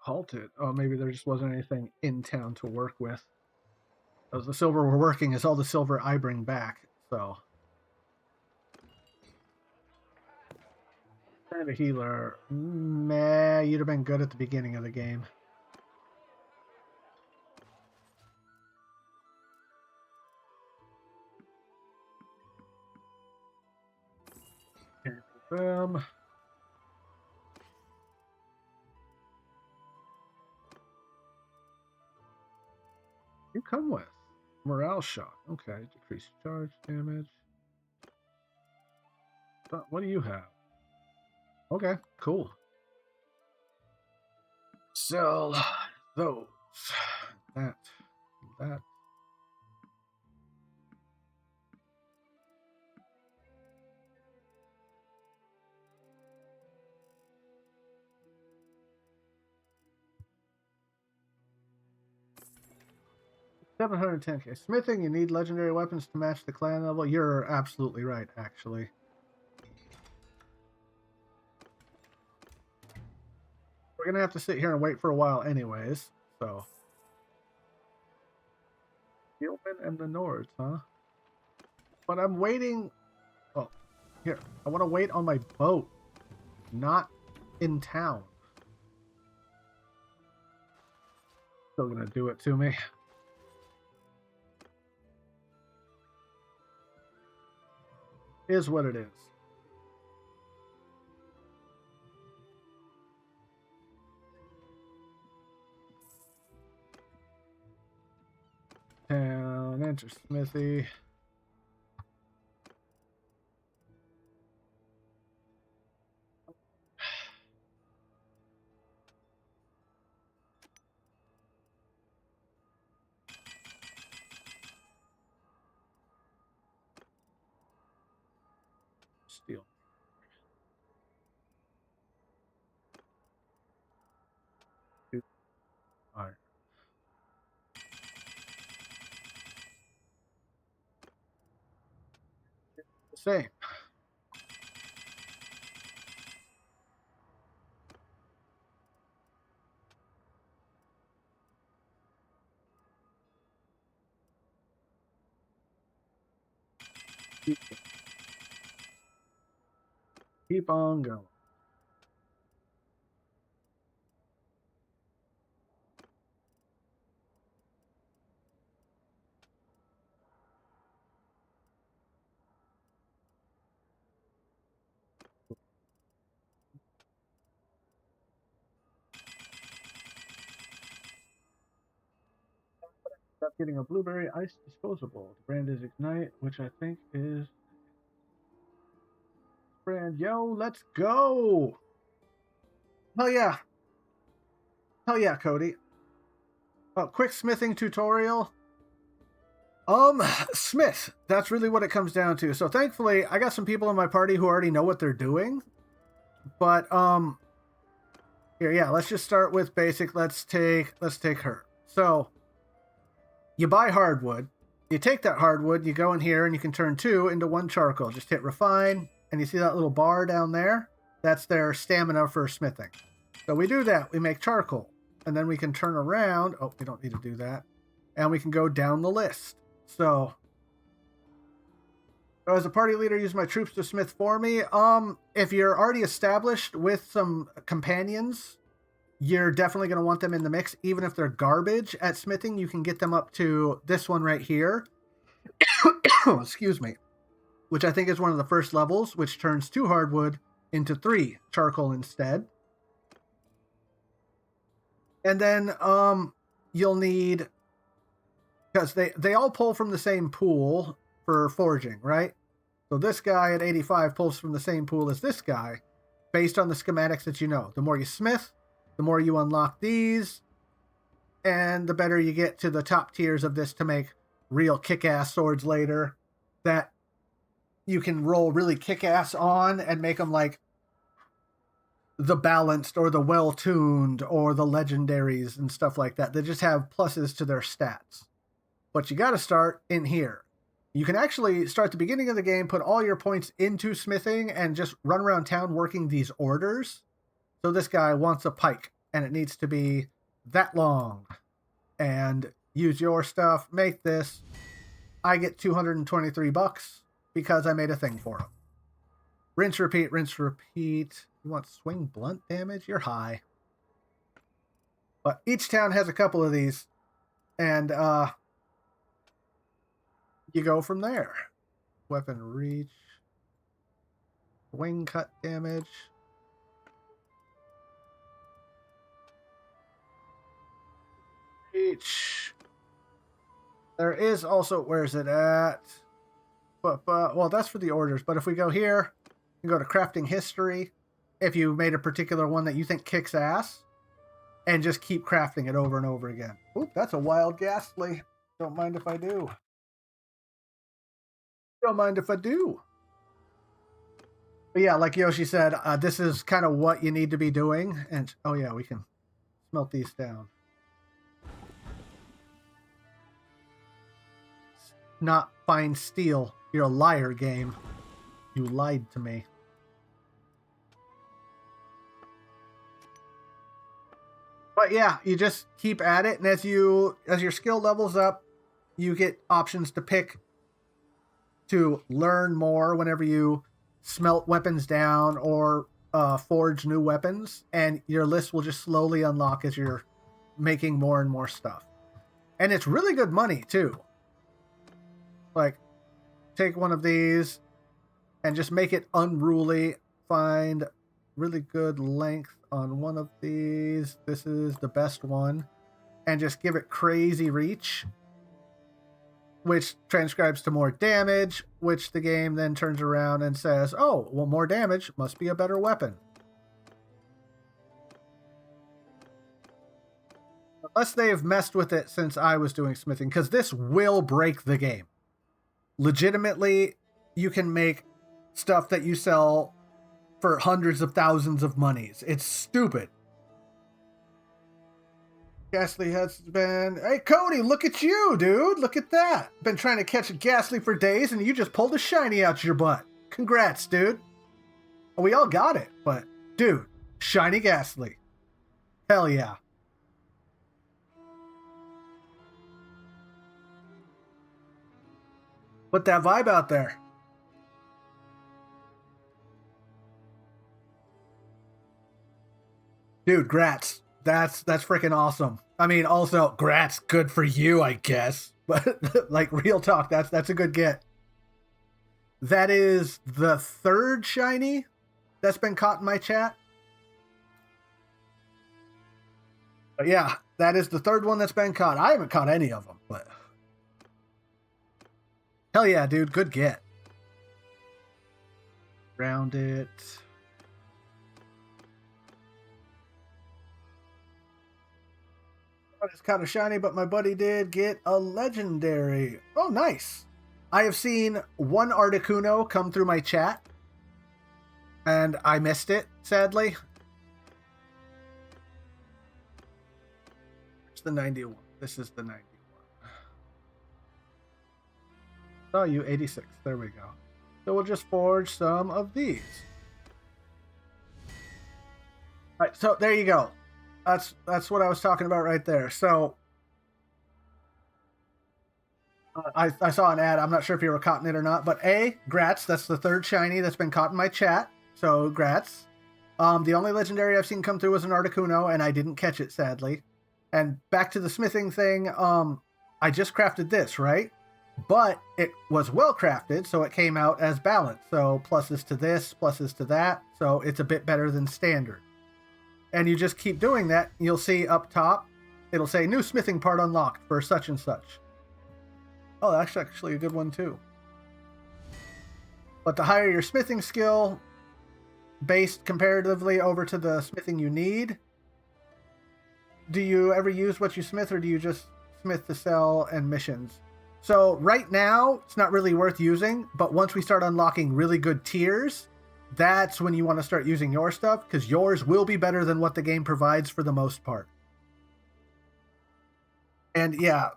halted. Oh, maybe there just wasn't anything in town to work with. Because the silver we're working is all the silver I bring back, so. And a healer. Meh, you'd have been good at the beginning of the game. Boom. You come with morale shot. Okay, decrease charge damage. But what do you have? Okay, cool. Sell those. That. 710k. Smithing, you need legendary weapons to match the clan level. You're absolutely right, actually. We're going to have to sit here and wait for a while anyways, so. Gilman and the Nords, huh? But I'm waiting. Oh, here. I want to wait on my boat, not in town. Still going to do it to me. Is what it is. Town, enter smithy. Steel. Iron. Same. Keep on going. Stop getting a blueberry ice disposable. The brand is Ignite, which I think is brand. Yo, let's go. Hell yeah. Hell yeah, Cody. Oh, quick smithing tutorial. Smith. That's really what it comes down to. So thankfully, I got some people in my party who already know what they're doing. But here, yeah, let's just start with basic. Let's take her. So you buy hardwood. You take that hardwood, you go in here, and you can turn 2 into 1 charcoal. Just hit refine, and you see that little bar down there? That's their stamina for smithing. So we do that. We make charcoal, and then we can turn around. Oh, we don't need to do that. And we can go down the list. So as a party leader, use my troops to smith for me. If you're already established with some companions, you're definitely going to want them in the mix. Even if they're garbage at smithing, you can get them up to this one right here. Excuse me. Which I think is one of the first levels, which turns 2 hardwood into 3 charcoal instead. And then you'll need, because they all pull from the same pool for forging, right? So this guy at 85 pulls from the same pool as this guy based on the schematics that you know. The more you smith, the more you unlock these, and the better you get to the top tiers of this to make real kick-ass swords later that you can roll really kick-ass on and make them like the balanced or the well-tuned or the legendaries and stuff like that. They just have pluses to their stats. But you got to start in here. You can actually start the beginning of the game, put all your points into smithing, and just run around town working these orders. So this guy wants a pike. and it needs to be that long. And use your stuff, make this. I get $223 because I made a thing for them. Rinse, repeat, rinse, repeat. You want swing blunt damage? You're high. But each town has a couple of these, and you go from there. Weapon reach. Wing cut damage. Each. There is also, where's it at? But well, that's for the orders. But if we go here, you go to crafting history. If you made a particular one that you think kicks ass, and just keep crafting it over and over again. Oop, that's a wild ghastly. Don't mind if I do. Don't mind if I do. But yeah, like Yoshi said, this is kind of what you need to be doing. And oh yeah, we can smelt these down. Not fine steel. You're a liar, game. You lied to me. But yeah, you just keep at it, and as your skill levels up, you get options to pick to learn more whenever you smelt weapons down or forge new weapons, and your list will just slowly unlock as you're making more and more stuff. And it's really good money too. Like, take one of these and just make it unruly. Find really good length on one of these. This is the best one. And just give it crazy reach, which transcribes to more damage, which the game then turns around and says, oh, well, more damage must be a better weapon. Unless they have messed with it since I was doing smithing, because this will break the game. Legitimately, you can make stuff that you sell for hundreds of thousands of monies. It's stupid. Ghastly has been... Hey, Cody, look at you, dude. Look at that. Been trying to catch a Ghastly for days, and you just pulled a shiny out your butt. Congrats, dude. Well, we all got it, but, dude, shiny Ghastly. Hell yeah. Put that vibe out there. Dude, grats. That's freaking awesome. I mean, also, grats, good for you, I guess. But like, real talk, that's a good get. That is the third shiny that's been caught in my chat. But yeah, that is the third one that's been caught. I haven't caught any of them, but hell yeah, dude, good get. Round it. It's kind of shiny, but my buddy did get a legendary. Oh, nice. I have seen one Articuno come through my chat, and I missed it, sadly. It's the 91. This is the 91. Oh, you 86. There we go. So we'll just forge some of these. All right, so there you go. That's what I was talking about right there. So I saw an ad. I'm not sure if you were caught in it or not, but grats. That's the third shiny that's been caught in my chat. So grats. The only legendary I've seen come through was an Articuno, and I didn't catch it, sadly. And back to the smithing thing. I just crafted this, right? But it was well crafted, so it came out as balanced. So pluses to this, pluses to that. So it's a bit better than standard. And you just keep doing that, you'll see up top, it'll say new smithing part unlocked for such and such. Oh, that's actually a good one too. But the higher your smithing skill, based comparatively over to the smithing you need, do you ever use what you smith, or do you just smith to sell and missions? So right now, it's not really worth using, but once we start unlocking really good tiers, that's when you want to start using your stuff, because yours will be better than what the game provides for the most part. And yeah,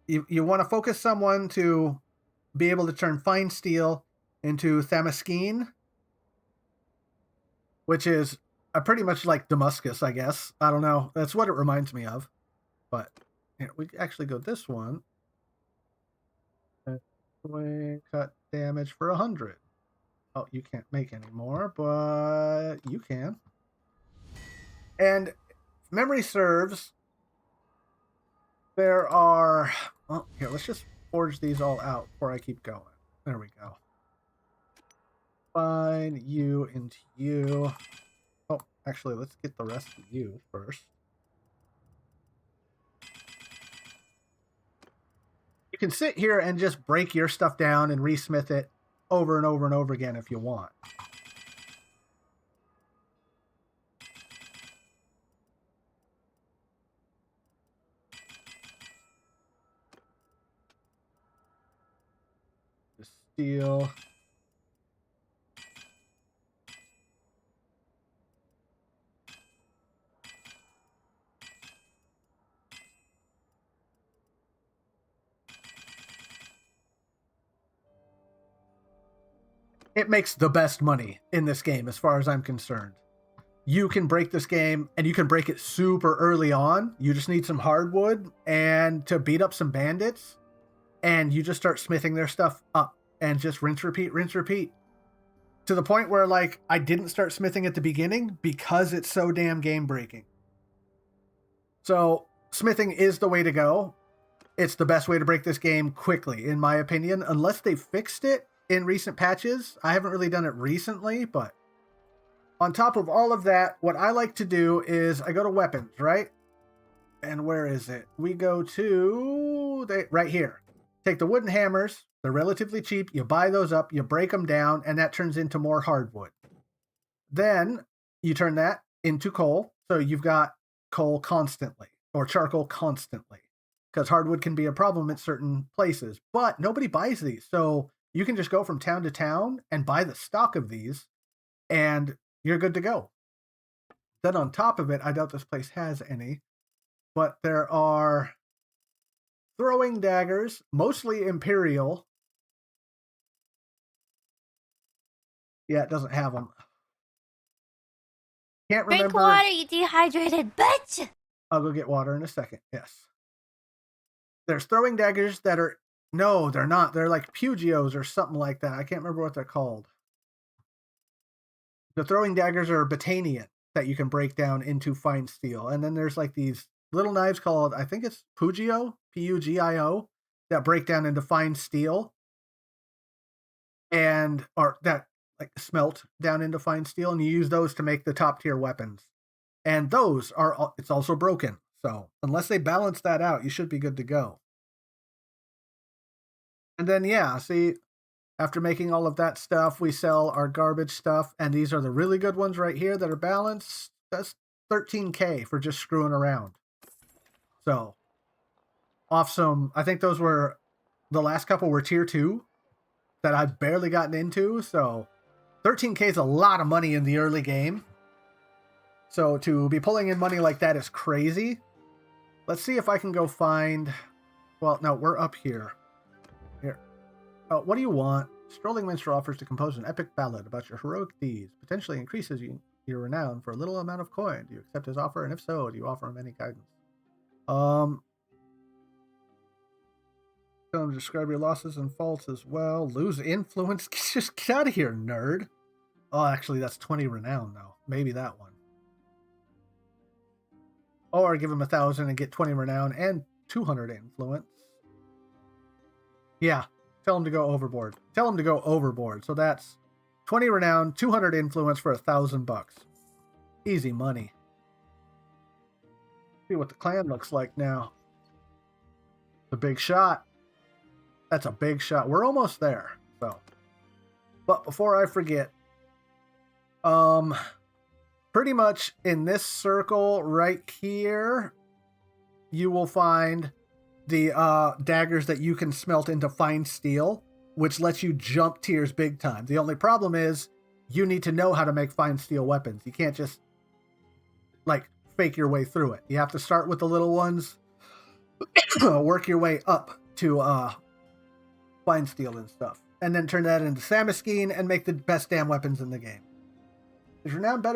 you want to focus someone to be able to turn fine steel into Thamaskene, which is I pretty much like Damascus, I guess. I don't know. That's what it reminds me of. But here, we actually go this one. We cut damage for 100. Oh, you can't make any more, but you can. And if memory serves, there are... Well, here, let's just forge these all out before I keep going. There we go. Fine, you into you. Oh, actually, let's get the rest of you first. You can sit here and just break your stuff down and resmith it over and over and over again if you want. The steel. It makes the best money in this game as far as I'm concerned. You can break this game and you can break it super early on. You just need some hardwood and to beat up some bandits, and you just start smithing their stuff up and just rinse, repeat, to the point where, like, I didn't start smithing at the beginning because it's so damn game breaking. So smithing is the way to go. It's the best way to break this game quickly, in my opinion, unless they fixed it in recent patches. I haven't really done it recently, but on top of all of that, what I like to do is I go to weapons, right? And where is it? We go to right here. Take the wooden hammers. They're relatively cheap. You buy those up, you break them down, and that turns into more hardwood. Then you turn that into coal. So you've got coal constantly, or charcoal constantly, because hardwood can be a problem at certain places. But nobody buys these. So you can just go from town to town and buy the stock of these, and you're good to go. Then on top of it, I doubt this place has any, but there are throwing daggers, mostly Imperial. Yeah, it doesn't have them. Can't remember. Drink water, you dehydrated bitch! I'll go get water in a second. Yes. There's throwing daggers that are... No, they're not. They're like Pugios or something like that. I can't remember what they're called. The throwing daggers are Batanian that you can break down into fine steel. And then there's like these little knives called, I think it's Pugio, Pugio, that break down into fine steel. And or that like smelt down into fine steel, and you use those to make the top tier weapons. And those are, it's also broken. So unless they balance that out, you should be good to go. And then, yeah, see, after making all of that stuff, we sell our garbage stuff. And these are the really good ones right here that are balanced. That's 13K for just screwing around. So off some, I think those were, the last couple were tier 2 that I've barely gotten into. So 13K is a lot of money in the early game. So to be pulling in money like that is crazy. Let's see if I can go find... Well, no, we're up here. Here. Oh, what do you want? Strolling Minstrel offers to compose an epic ballad about your heroic deeds. Potentially increases your renown for a little amount of coin. Do you accept his offer? And if so, do you offer him any guidance? Tell him to describe your losses and faults as well. Lose influence? Just get out of here, nerd. Oh, actually, that's 20 renown, though. Maybe that one. Or give him 1,000 and get 20 renown and 200 influence. Yeah, tell him to go overboard. Tell him to go overboard. So that's 20 renown, 200 influence for $1,000. Easy money. See what the clan looks like now. The big shot. That's a big shot. We're almost there. So, but before I forget, pretty much in this circle right here, you will find the daggers that you can smelt into fine steel, which lets you jump tiers big time. The only problem is you need to know how to make fine steel weapons. You can't just like fake your way through it. You have to start with the little ones, work your way up to fine steel and stuff, and then turn that into Samaskine and make the best damn weapons in the game. Is renown better?